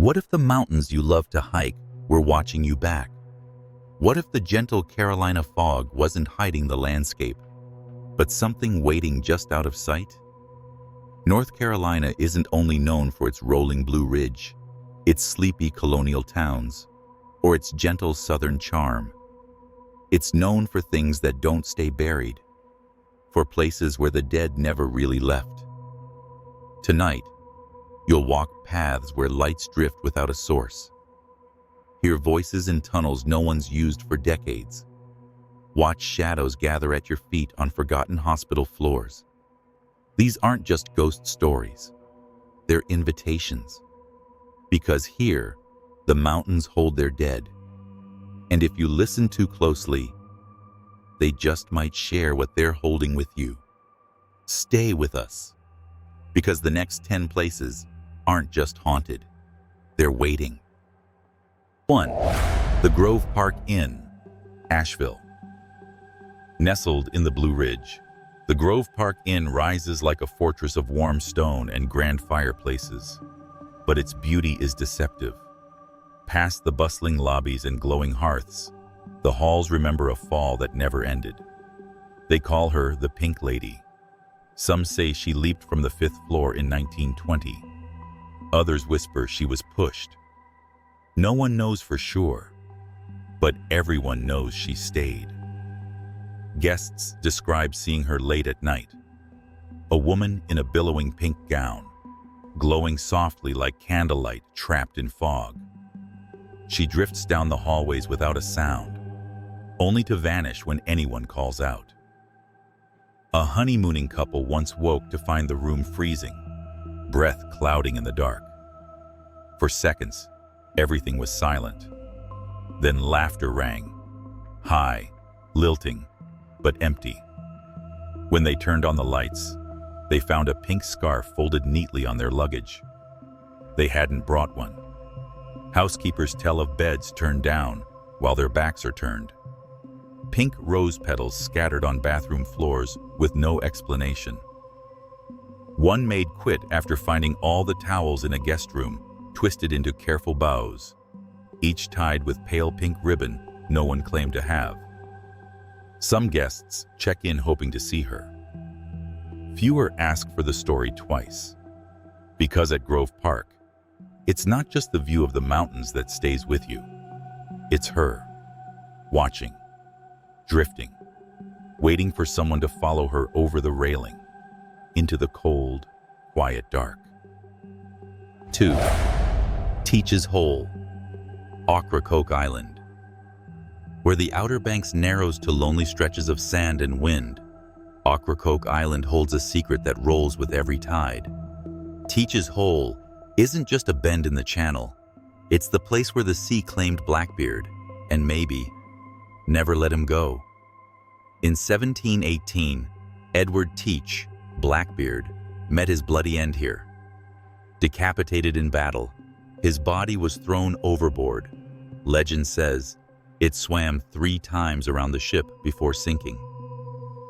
What if the mountains you love to hike were watching you back? What if the gentle Carolina fog wasn't hiding the landscape, but something waiting just out of sight? North Carolina isn't only known for its rolling Blue Ridge, its sleepy colonial towns, or its gentle southern charm. It's known for things that don't stay buried, for places where the dead never really left. Tonight, you'll walk paths where lights drift without a source. Hear voices in tunnels no one's used for decades. Watch shadows gather at your feet on forgotten hospital floors. These aren't just ghost stories. They're invitations. Because here, the mountains hold their dead. And if you listen too closely, they just might share what they're holding with you. Stay with us, because the next 10 places aren't just haunted, they're waiting. 1. The Grove Park Inn, Asheville. Nestled in the Blue Ridge, the Grove Park Inn rises like a fortress of warm stone and grand fireplaces. But its beauty is deceptive. Past the bustling lobbies and glowing hearths, the halls remember a fall that never ended. They call her the Pink Lady. Some say she leaped from the 5th floor in 1920. Others whisper she was pushed. No one knows for sure, but everyone knows she stayed. Guests describe seeing her late at night. A woman in a billowing pink gown, glowing softly like candlelight trapped in fog. She drifts down the hallways without a sound, only to vanish when anyone calls out. A honeymooning couple once woke to find the room freezing, breath clouding in the dark. For seconds, everything was silent. Then laughter rang, high, lilting, but empty. When they turned on the lights, they found a pink scarf folded neatly on their luggage. They hadn't brought one. Housekeepers tell of beds turned down while their backs are turned. Pink rose petals scattered on bathroom floors with no explanation. One maid quit after finding all the towels in a guest room twisted into careful bows, each tied with pale pink ribbon no one claimed to have. Some guests check in hoping to see her. Fewer ask for the story twice. Because at Grove Park, it's not just the view of the mountains that stays with you. It's her, watching, drifting, waiting for someone to follow her over the railing, into the cold, quiet dark. 2. Teach's Hole, Ocracoke Island. Where the Outer Banks narrows to lonely stretches of sand and wind, Ocracoke Island holds a secret that rolls with every tide. Teach's Hole isn't just a bend in the channel. It's the place where the sea claimed Blackbeard, and maybe never let him go. In 1718, Edward Teach, Blackbeard, met his bloody end here. Decapitated in battle, his body was thrown overboard. Legend says it swam 3 times around the ship before sinking.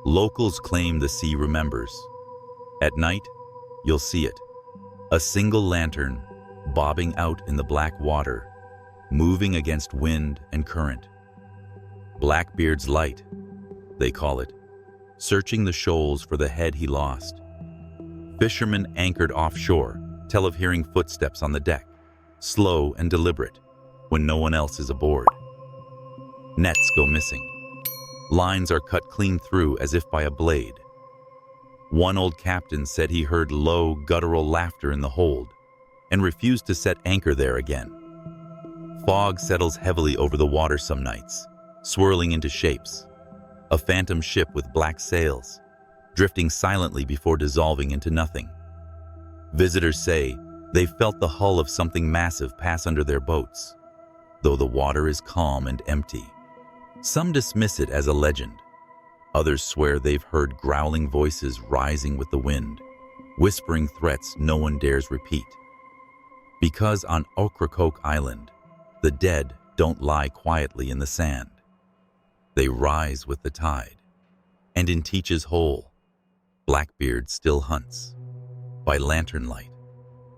Locals claim the sea remembers. At night, you'll see it. A single lantern, bobbing out in the black water, moving against wind and current. Blackbeard's light, they call it, searching the shoals for the head he lost. Fishermen anchored offshore tell of hearing footsteps on the deck, slow and deliberate, when no one else is aboard. Nets go missing. Lines are cut clean through as if by a blade. One old captain said he heard low, guttural laughter in the hold and refused to set anchor there again. Fog settles heavily over the water some nights, swirling into shapes. A phantom ship with black sails, drifting silently before dissolving into nothing. Visitors say they felt the hull of something massive pass under their boats, though the water is calm and empty. Some dismiss it as a legend. Others swear they've heard growling voices rising with the wind, whispering threats no one dares repeat. Because on Ocracoke Island, the dead don't lie quietly in the sand. They rise with the tide. And in Teach's Hole, Blackbeard still hunts, by lantern light,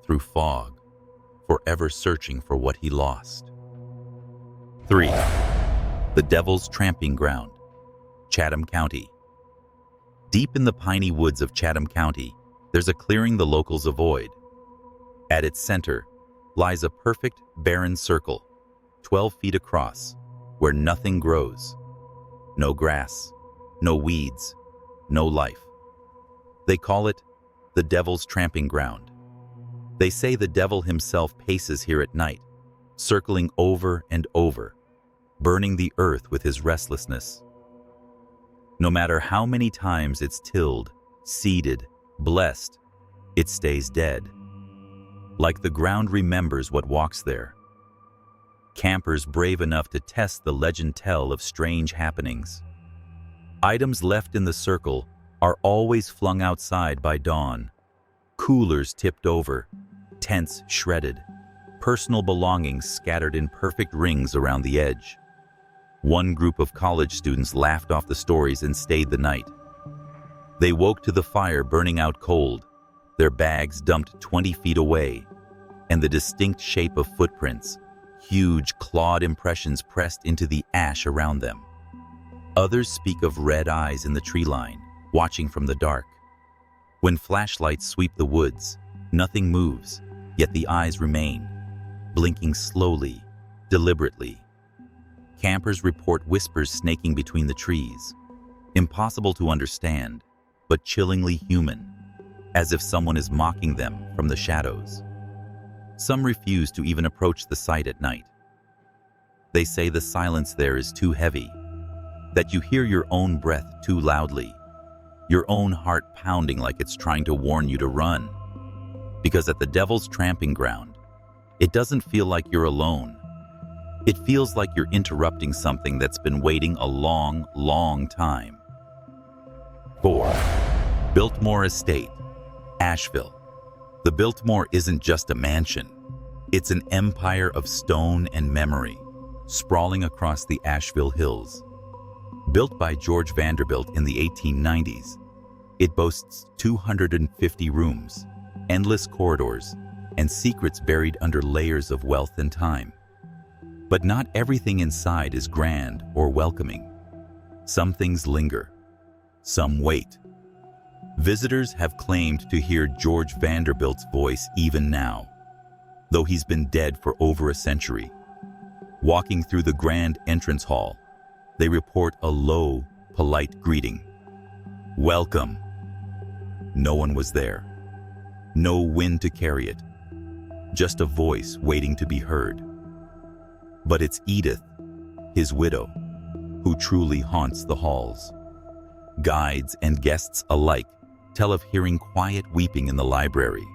through fog, forever searching for what he lost. 3. The Devil's Tramping Ground, Chatham County. Deep in the piney woods of Chatham County, there's a clearing the locals avoid. At its center lies a perfect, barren circle, 12 feet across, where nothing grows. No grass, no weeds, no life. They call it the Devil's Tramping Ground. They say the devil himself paces here at night, circling over and over, burning the earth with his restlessness. No matter how many times it's tilled, seeded, blessed, it stays dead. Like the ground remembers what walks there. Campers brave enough to test the legend tell of strange happenings. Items left in the circle are always flung outside by dawn. Coolers tipped over, tents shredded, personal belongings scattered in perfect rings around the edge. One group of college students laughed off the stories and stayed the night. They woke to the fire burning out cold, their bags dumped 20 feet away, and the distinct shape of footprints, huge clawed impressions pressed into the ash around them. Others speak of red eyes in the tree line, watching from the dark. When flashlights sweep the woods, nothing moves, yet the eyes remain, blinking slowly, deliberately. Campers report whispers snaking between the trees, impossible to understand, but chillingly human, as if someone is mocking them from the shadows. Some refuse to even approach the site at night. They say the silence there is too heavy, that you hear your own breath too loudly, your own heart pounding like it's trying to warn you to run. Because at the Devil's Tramping Ground, it doesn't feel like you're alone. It feels like you're interrupting something that's been waiting a long, long time. 4. Biltmore Estate, Asheville. The Biltmore isn't just a mansion. It's an empire of stone and memory, sprawling across the Asheville hills. Built by George Vanderbilt in the 1890s, it boasts 250 rooms, endless corridors, and secrets buried under layers of wealth and time. But not everything inside is grand or welcoming. Some things linger, some wait. Visitors have claimed to hear George Vanderbilt's voice even now, though he's been dead for over a century. Walking through the grand entrance hall, they report a low, polite greeting. Welcome. No one was there. No wind to carry it. Just a voice waiting to be heard. But it's Edith, his widow, who truly haunts the halls. Guides and guests alike tell of hearing quiet weeping in the library.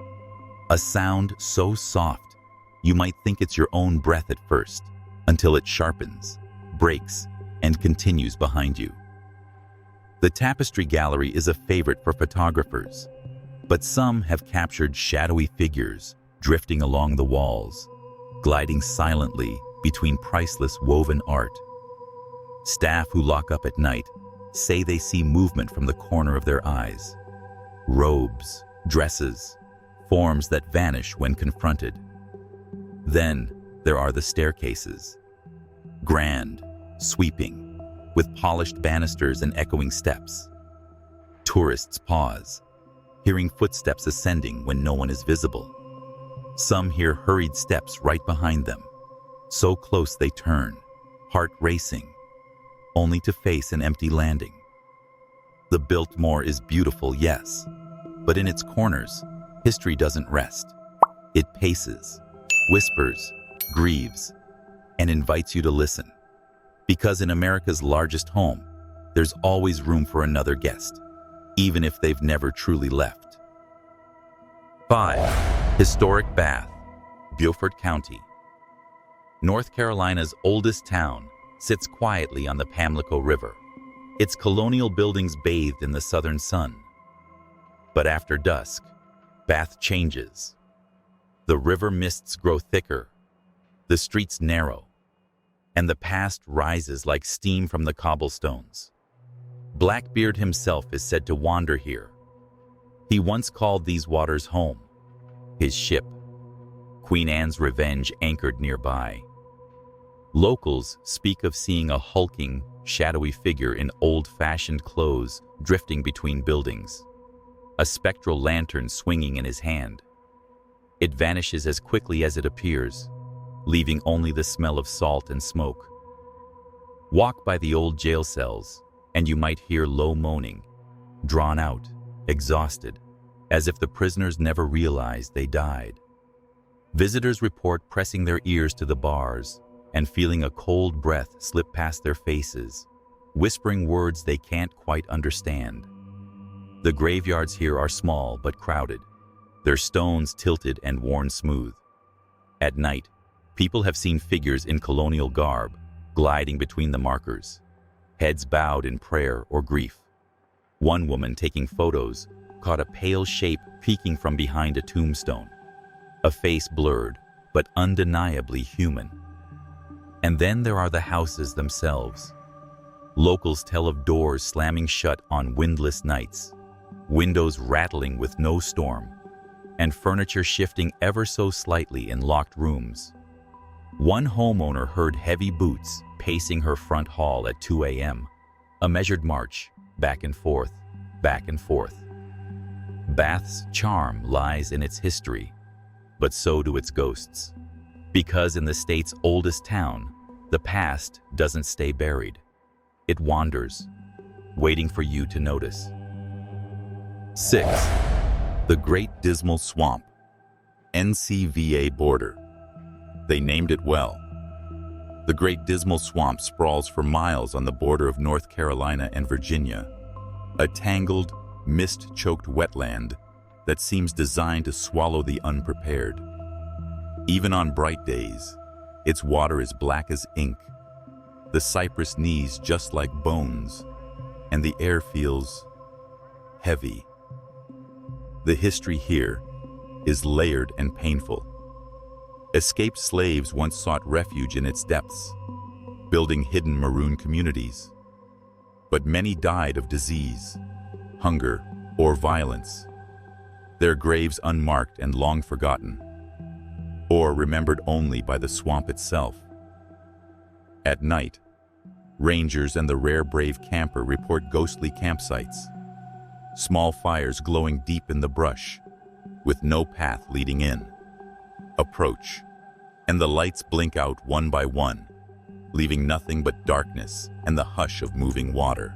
A sound so soft, you might think it's your own breath at first, until it sharpens, breaks, and continues behind you. The tapestry gallery is a favorite for photographers, but some have captured shadowy figures drifting along the walls, gliding silently between priceless woven art. Staff who lock up at night say they see movement from the corner of their eyes. Robes, dresses, forms that vanish when confronted. Then there are the staircases. Grand, sweeping, with polished banisters and echoing steps. Tourists pause, hearing footsteps ascending when no one is visible. Some hear hurried steps right behind them, so close they turn, heart racing, only to face an empty landing. The Biltmore is beautiful, yes, but in its corners, history doesn't rest. It paces, whispers, grieves, and invites you to listen. Because in America's largest home, there's always room for another guest, even if they've never truly left. 5. Historic Bath, Beaufort County. North Carolina's oldest town sits quietly on the Pamlico River, its colonial buildings bathed in the southern sun. But after dusk, Bath changes. The river mists grow thicker, the streets narrow, and the past rises like steam from the cobblestones. Blackbeard himself is said to wander here. He once called these waters home, his ship. Queen Anne's Revenge anchored nearby. Locals speak of seeing a hulking, shadowy figure in old-fashioned clothes drifting between buildings, a spectral lantern swinging in his hand. It vanishes as quickly as it appears, leaving only the smell of salt and smoke. Walk by the old jail cells, and you might hear low moaning, drawn out, exhausted, as if the prisoners never realized they died. Visitors report pressing their ears to the bars and feeling a cold breath slip past their faces, whispering words they can't quite understand. The graveyards here are small but crowded, their stones tilted and worn smooth. At night, people have seen figures in colonial garb gliding between the markers, heads bowed in prayer or grief. One woman taking photos caught a pale shape peeking from behind a tombstone, a face blurred but undeniably human. And then there are the houses themselves. Locals tell of doors slamming shut on windless nights, windows rattling with no storm, and furniture shifting ever so slightly in locked rooms. One homeowner heard heavy boots pacing her front hall at 2 a.m., a measured march, back and forth, back and forth. Bath's charm lies in its history, but so do its ghosts. Because in the state's oldest town, the past doesn't stay buried. It wanders, waiting for you to notice. 6. The Great Dismal Swamp, NCVA border. They named it well. The Great Dismal Swamp sprawls for miles on the border of North Carolina and Virginia, a tangled, mist-choked wetland that seems designed to swallow the unprepared. Even on bright days, its water is black as ink. The cypress knees just like bones, and the air feels heavy. The history here is layered and painful. Escaped slaves once sought refuge in its depths, building hidden maroon communities. But many died of disease, hunger, or violence, their graves unmarked and long forgotten, or remembered only by the swamp itself. At night, rangers and the rare brave camper report ghostly campsites, small fires glowing deep in the brush, with no path leading in. Approach, and the lights blink out one by one, leaving nothing but darkness and the hush of moving water.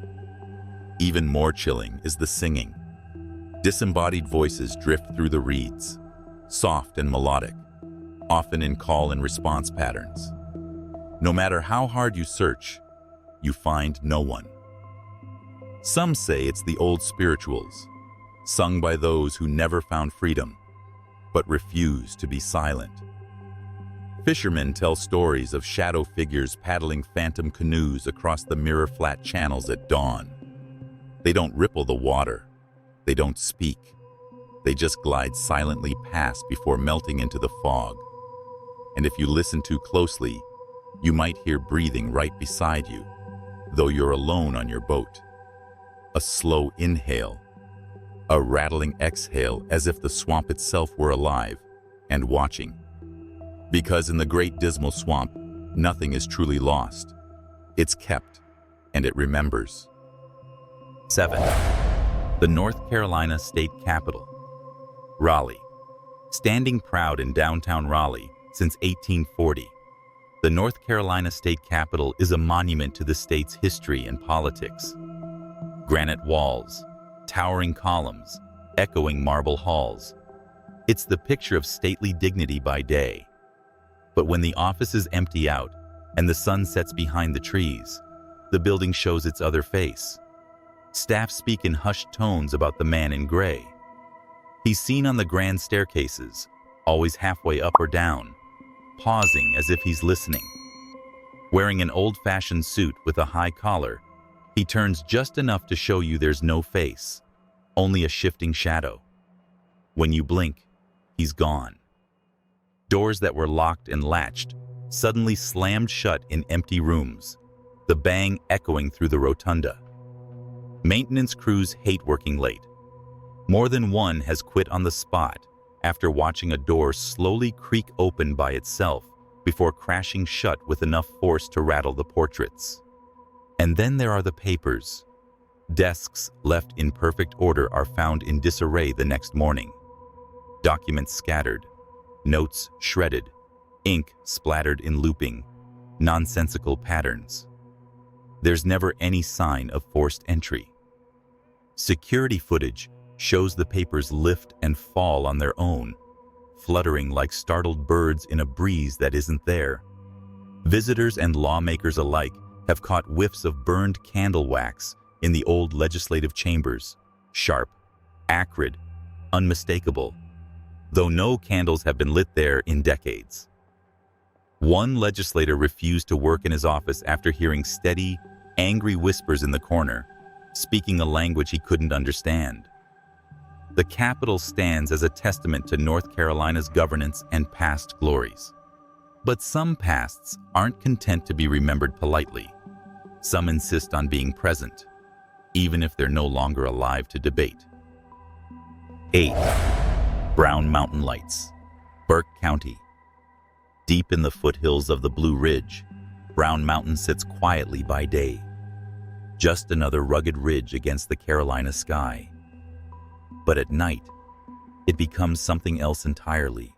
Even more chilling is the singing. Disembodied voices drift through the reeds, soft and melodic, often in call and response patterns. No matter how hard you search, you find no one. Some say it's the old spirituals, sung by those who never found freedom, but refuse to be silent. Fishermen tell stories of shadow figures paddling phantom canoes across the mirror-flat channels at dawn. They don't ripple the water. They don't speak. They just glide silently past before melting into the fog. And if you listen too closely, you might hear breathing right beside you, though you're alone on your boat. A slow inhale, a rattling exhale, as if the swamp itself were alive and watching. Because in the Great Dismal Swamp, nothing is truly lost. It's kept, and it remembers. 7. The North Carolina State Capitol, Raleigh. Standing proud in downtown Raleigh since 1840, the North Carolina State Capitol is a monument to the state's history and politics. Granite walls, towering columns, echoing marble halls. It's the picture of stately dignity by day. But when the offices empty out and the sun sets behind the trees, the building shows its other face. Staff speak in hushed tones about the man in gray. He's seen on the grand staircases, always halfway up or down, pausing as if he's listening. Wearing an old-fashioned suit with a high collar, he turns just enough to show you there's no face, only a shifting shadow. When you blink, he's gone. Doors that were locked and latched suddenly slammed shut in empty rooms, the bang echoing through the rotunda. Maintenance crews hate working late. More than one has quit on the spot, after watching a door slowly creak open by itself before crashing shut with enough force to rattle the portraits. And then there are the papers. Desks left in perfect order are found in disarray the next morning. Documents scattered, notes shredded, ink splattered in looping, nonsensical patterns. There's never any sign of forced entry. Security footage shows the papers lift and fall on their own, fluttering like startled birds in a breeze that isn't there. Visitors and lawmakers alike have caught whiffs of burned candle wax in the old legislative chambers, sharp, acrid, unmistakable, though no candles have been lit there in decades. One legislator refused to work in his office after hearing steady, angry whispers in the corner, speaking a language he couldn't understand. The Capitol stands as a testament to North Carolina's governance and past glories. But some pasts aren't content to be remembered politely. Some insist on being present, even if they're no longer alive to debate. 8. Brown Mountain Lights, Burke County. Deep in the foothills of the Blue Ridge, Brown Mountain sits quietly by day. Just another rugged ridge against the Carolina sky. But at night, it becomes something else entirely.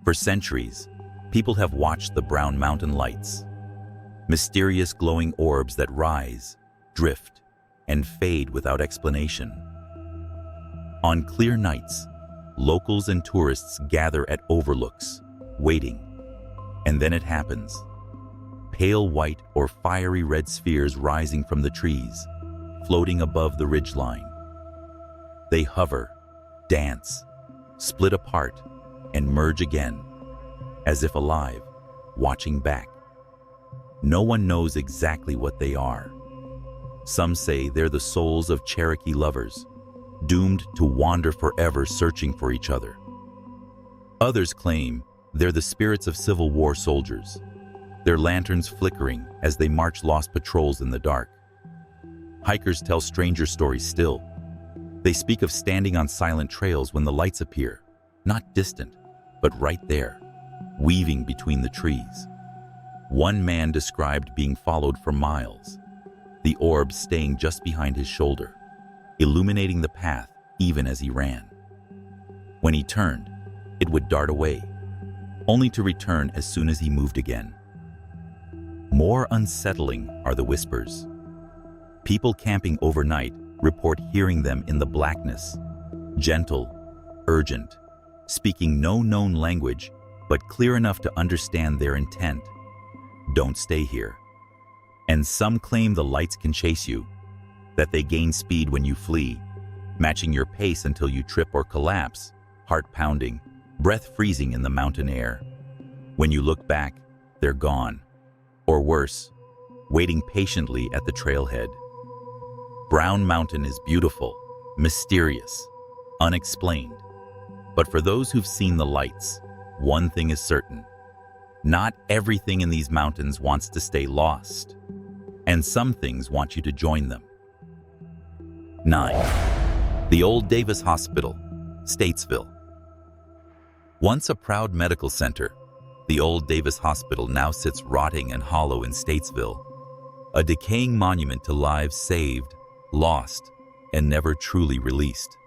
For centuries, people have watched the Brown Mountain Lights, mysterious glowing orbs that rise, drift, and fade without explanation. On clear nights, locals and tourists gather at overlooks, waiting, and then it happens. Pale white or fiery red spheres rising from the trees, floating above the ridgeline. They hover, dance, split apart, and merge again, as if alive, watching back. No one knows exactly what they are. Some say they're the souls of Cherokee lovers, doomed to wander forever searching for each other. Others claim they're the spirits of Civil War soldiers, their lanterns flickering as they march lost patrols in the dark. Hikers tell stranger stories still. They speak of standing on silent trails when the lights appear, not distant, but right there, weaving between the trees. One man described being followed for miles, the orb staying just behind his shoulder, illuminating the path even as he ran. When he turned, it would dart away, only to return as soon as he moved again. More unsettling are the whispers. People camping overnight report hearing them in the blackness, gentle, urgent, speaking no known language, but clear enough to understand their intent. Don't stay here. And some claim the lights can chase you, that they gain speed when you flee, matching your pace until you trip or collapse, heart pounding, breath freezing in the mountain air. When you look back, they're gone. Or worse, waiting patiently at the trailhead. Brown Mountain is beautiful, mysterious, unexplained. But for those who've seen the lights, one thing is certain. Not everything in these mountains wants to stay lost, and some things want you to join them. 9. The Old Davis Hospital, Statesville. Once a proud medical center, the Old Davis Hospital now sits rotting and hollow in Statesville, a decaying monument to lives saved, lost, and never truly released.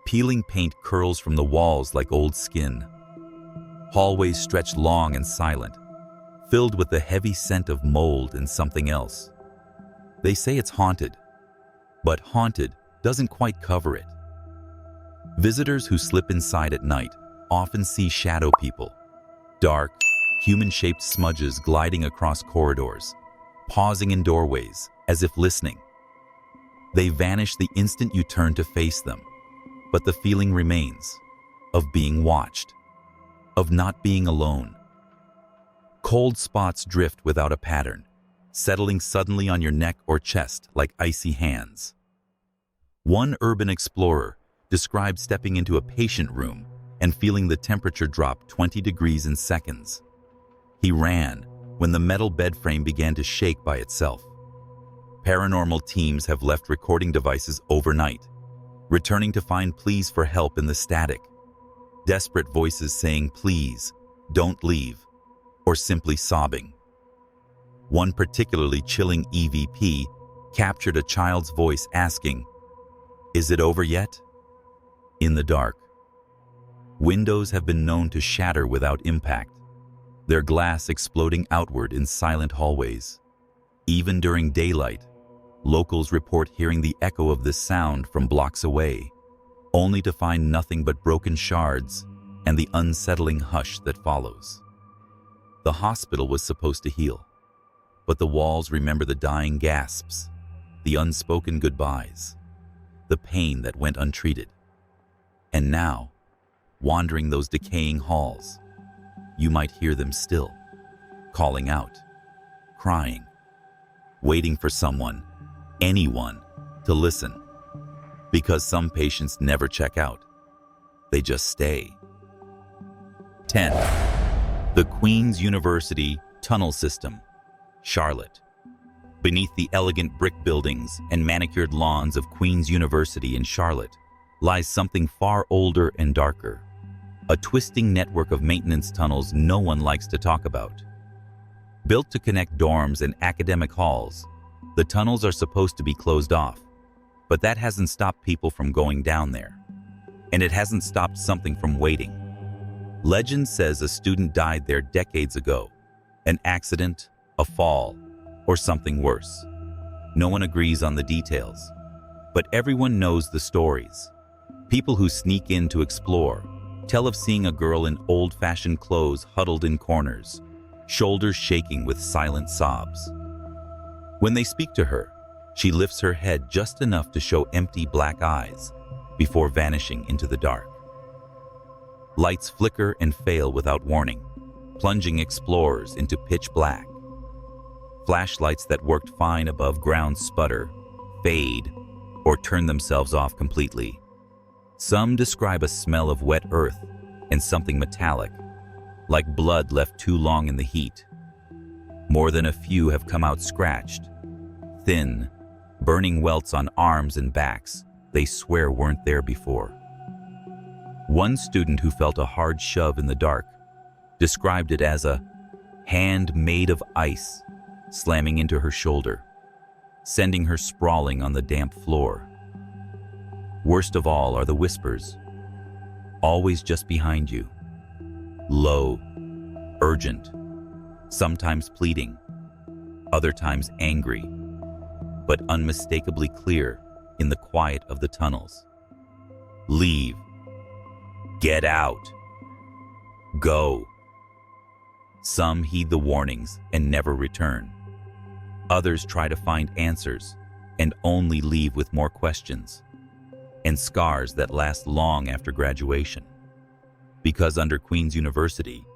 Peeling paint curls from the walls like old skin. Hallways stretch long and silent, filled with the heavy scent of mold and something else. They say it's haunted, but haunted doesn't quite cover it. Visitors who slip inside at night often see shadow people, dark, human-shaped smudges gliding across corridors, pausing in doorways as if listening. They vanish the instant you turn to face them, but the feeling remains of being watched, of not being alone. Cold spots drift without a pattern, settling suddenly on your neck or chest like icy hands. One urban explorer described stepping into a patient room and feeling the temperature drop 20 degrees in seconds. He ran when the metal bed frame began to shake by itself. Paranormal teams have left recording devices overnight, returning to find pleas for help in the static. Desperate voices saying, "Please, don't leave," or simply sobbing. One particularly chilling EVP captured a child's voice asking, "Is it over yet?" In the dark. Windows have been known to shatter without impact, their glass exploding outward in silent hallways. Even during daylight, locals report hearing the echo of this sound from blocks away, only to find nothing but broken shards and the unsettling hush that follows. The hospital was supposed to heal, but the walls remember the dying gasps, the unspoken goodbyes, the pain that went untreated. And now, wandering those decaying halls, you might hear them still, calling out, crying, waiting for someone, anyone, to listen. Because some patients never check out. They just stay. 10. The Queen's University Tunnel System, Charlotte. Beneath the elegant brick buildings and manicured lawns of Queen's University in Charlotte lies something far older and darker. A twisting network of maintenance tunnels no one likes to talk about. Built to connect dorms and academic halls, the tunnels are supposed to be closed off, but that hasn't stopped people from going down there. And it hasn't stopped something from waiting. Legend says a student died there decades ago. An accident, a fall, or something worse. No one agrees on the details, but everyone knows the stories. People who sneak in to explore tell of seeing a girl in old-fashioned clothes huddled in corners, shoulders shaking with silent sobs. When they speak to her, she lifts her head just enough to show empty black eyes before vanishing into the dark. Lights flicker and fail without warning, plunging explorers into pitch black. Flashlights that worked fine above ground sputter, fade, or turn themselves off completely. Some describe a smell of wet earth and something metallic, like blood left too long in the heat. More than a few have come out scratched, thin, burning welts on arms and backs they swear weren't there before. One student who felt a hard shove in the dark described it as a hand made of ice slamming into her shoulder, sending her sprawling on the damp floor. Worst of all are the whispers, always just behind you, low, urgent, sometimes pleading, other times angry, but unmistakably clear in the quiet of the tunnels. Leave. Get out. Go. Some heed the warnings and never return. Others try to find answers and only leave with more questions and scars that last long after graduation. Because under Queen's University,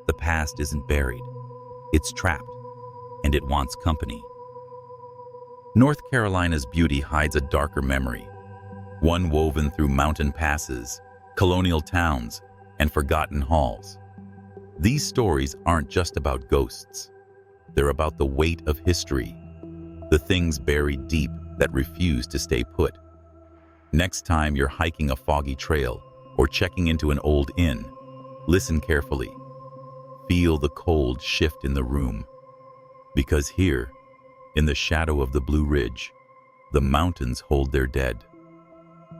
the past isn't buried. It's trapped, and it wants company. North Carolina's beauty hides a darker memory, one woven through mountain passes, colonial towns, and forgotten halls. These stories aren't just about ghosts. They're about the weight of history, the things buried deep that refuse to stay put. Next time you're hiking a foggy trail or checking into an old inn, listen carefully. Feel the cold shift in the room. Because here, in the shadow of the Blue Ridge, the mountains hold their dead.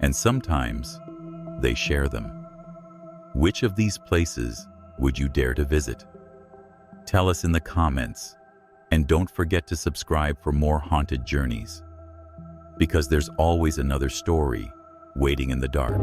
And sometimes, they share them. Which of these places would you dare to visit? Tell us in the comments, and don't forget to subscribe for more haunted journeys. Because there's always another story waiting in the dark.